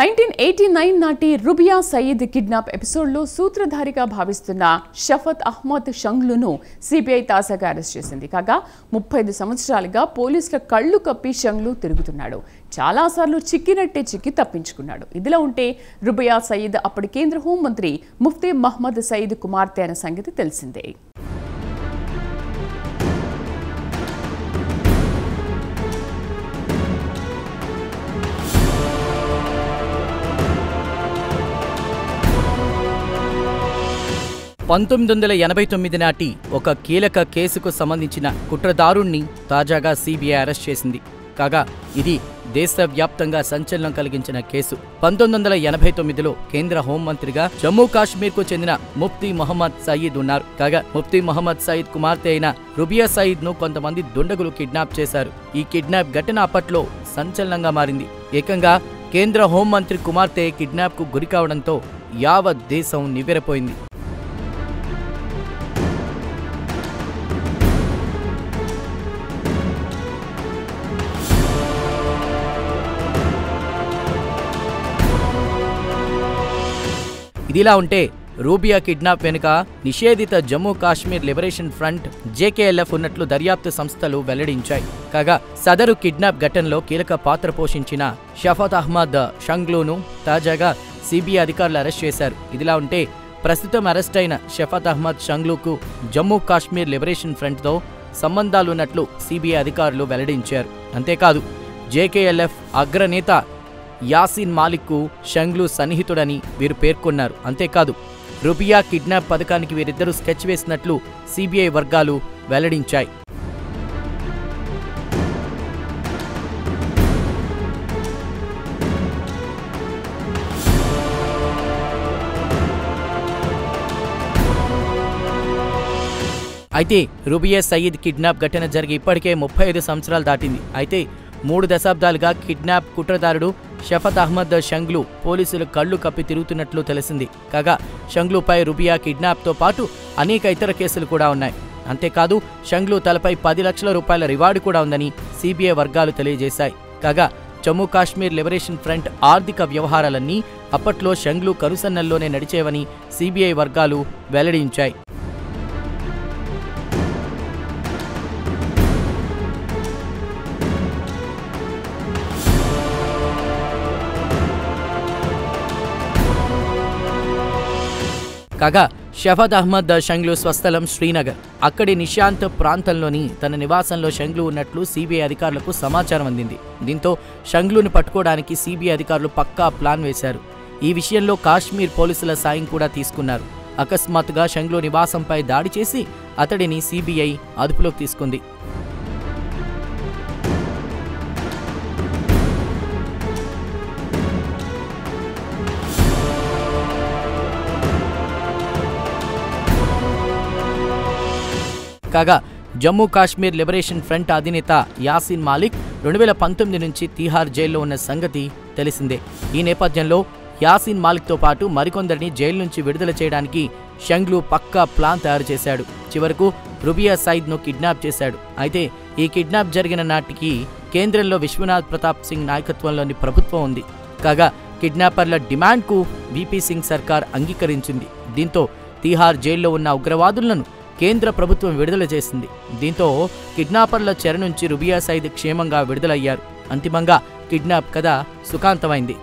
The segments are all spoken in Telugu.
1989 నాటి రుబియా సయీద్ కిడ్నాప్ ఎపిసోడ్లో సూత్రధారిగా భావిస్తున్న షఫత్ అహ్మద్ షంగ్లును సిబిఐ తాజాగా అరెస్ట్ చేసింది. కాగా 35 సంవత్సరాలుగా పోలీసుల కళ్లు కప్పి షంగ్లు తిరుగుతున్నాడు. చాలాసార్లు చిక్కినట్టే చిక్కి తప్పించుకున్నాడు. ఇదిలా ఉంటే రుబియా సయీద్ అప్పటి కేంద్ర హోంమంత్రి ముఫ్తీ మహ్మద్ సయీద్ కుమార్తె అనే సంగతి తెలిసిందే. నాటి ఒక కీలక కేసుకు సంబంధించిన కుట్రదారుణ్ణి తాజాగా సిబిఐ అరెస్ట్ చేసింది. కాగా ఇది దేశవ్యాప్తంగా సంచలనం కలిగించిన కేసు. 1989లో కేంద్ర హోంమంత్రిగా జమ్మూ కాశ్మీర్కు చెందిన ముఫ్తీ మహమ్మద్ సయీద్ ఉన్నారు. కాగా ముఫ్తీ మహమ్మద్ సయీద్ కుమార్తె అయిన రుబియా సయీద్ను కొంతమంది దుండగులు కిడ్నాప్ చేశారు. ఈ కిడ్నాప్ ఘటన అప్పట్లో సంచలనంగా మారింది. ఏకంగా కేంద్ర హోంమంత్రి కుమార్తె కిడ్నాప్కు గురి కావడంతో యావత్ దేశం నివ్వెరపోయింది. ఇదిలా ఉంటే రూబియా కిడ్నాప్ వెనుక నిషేధిత Jammu Kashmir liberation front JKLF ఉన్నట్లు దర్యాప్తు సంస్థలు వెల్లడించాయి. కాగా సదరు కిడ్నాప్ ఘటనలో కీలక పాత్ర పోషించిన షఫత్ అహ్మద్ షంగ్లును తాజాగా సిబిఐ అధికారులు అరెస్ట్ చేశారు. ఇదిలా ఉంటే ప్రస్తుతం అరెస్ట్ అయిన షఫత్ అహ్మద్ షంగ్లుకు జమ్మూ కాశ్మీర్ లిబరేషన్ ఫ్రంట్తో సంబంధాలున్నట్లు సిబిఐ అధికారులు వెల్లడించారు. అంతేకాదు జేకేఎల్ఎఫ్ అగ్రనేత యాసిన్ మాలిక్కు షంగ్లు సన్నిహితుడని వీరు పేర్కొన్నారు. అంతేకాదు రుబియా కిడ్నాప్ పథకానికి వీరిద్దరూ స్కెచ్ వేసినట్లు సిబిఐ వర్గాలు వెల్లడించాయి. అయితే రుబియా సయీద్ కిడ్నాప్ ఘటన జరిగి ఇప్పటికే 35 సంవత్సరాలు దాటింది. అయితే 3 దశాబ్దాలుగా కిడ్నాప్ కుట్రదారుడు షఫత్ అహ్మద్ షంగ్లు పోలీసులు కళ్లు కప్పి తిరుగుతున్నట్లు తెలిసింది. కాగా షంగ్లుపై రుబియా కిడ్నాప్తో పాటు అనేక ఇతర కేసులు కూడా ఉన్నాయి. అంతేకాదు షంగ్లు తలపై 10 లక్షల రూపాయల రివార్డు కూడా ఉందని సిబిఐ వర్గాలు తెలియజేశాయి. కాగా జమ్మూ కాశ్మీర్ లిబరేషన్ ఫ్రంట్ ఆర్థిక వ్యవహారాలన్నీ అప్పట్లో షంగ్లు కనుసన్నల్లోనే నడిచేవని సిబిఐ వర్గాలు వెల్లడించాయి. కాగా షఫత్ అహ్మద్ షంగ్లు స్వస్థలం శ్రీనగర్. అక్కడి నిశాంత్ ప్రాంతంలోని తన నివాసంలో షంగ్లు ఉన్నట్లు సిబిఐ అధికారులకు సమాచారం అందింది. దీంతో షంగ్లును పట్టుకోవడానికి సిబిఐ అధికారులు పక్కా ప్లాన్ వేశారు. ఈ విషయంలో కాశ్మీర్ పోలీసుల సాయం కూడా తీసుకున్నారు. అకస్మాత్తుగా షంగ్లు నివాసంపై దాడి చేసి అతడిని సిబిఐ అదుపులోకి తీసుకుంది. కాగా జమ్మూ కాశ్మీర్ లిబరేషన్ ఫ్రంట్ అధినేత యాసిన్ మాలిక్ 2019 నుంచి తిహార్ జైల్లో ఉన్న సంగతి తెలిసిందే. ఈ నేపథ్యంలో యాసిన్ మాలిక్తో పాటు మరికొందరిని జైలు నుంచి విడుదల చేయడానికి షంగ్లు పక్కా ప్లాన్ తయారు చేశాడు. చివరకు రుబియా సయీద్ను కిడ్నాప్ చేశాడు. అయితే ఈ కిడ్నాప్ జరిగిన నాటికి కేంద్రంలో విశ్వనాథ్ ప్రతాప్ సింగ్ నాయకత్వంలోని ప్రభుత్వం ఉంది. కాగా కిడ్నాపర్ల డిమాండ్కు విపి సింగ్ సర్కార్ అంగీకరించింది. దీంతో తిహార్ జైల్లో ఉన్న ఉగ్రవాదులను కేంద్ర ప్రభుత్వం విడుదల చేసింది. దీంతో కిడ్నాపర్ల చెర నుంచి రుబియా సయీద్ క్షేమంగా విడుదలయ్యారు. అంతిమంగా కిడ్నాప్ కథ సుఖాంతమైంది.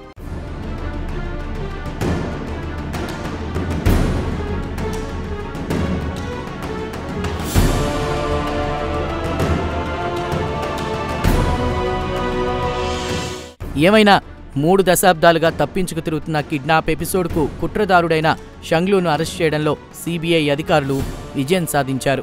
ఏమైనా 3 దశాబ్దాలుగా తప్పించుకు తిరుగుతున్న కిడ్నాప్ ఎపిసోడ్కు కుట్రదారుడైన షంగ్లును అరెస్ట్ చేయడంలో సిబిఐ అధికారులు విజయం సాధించారు.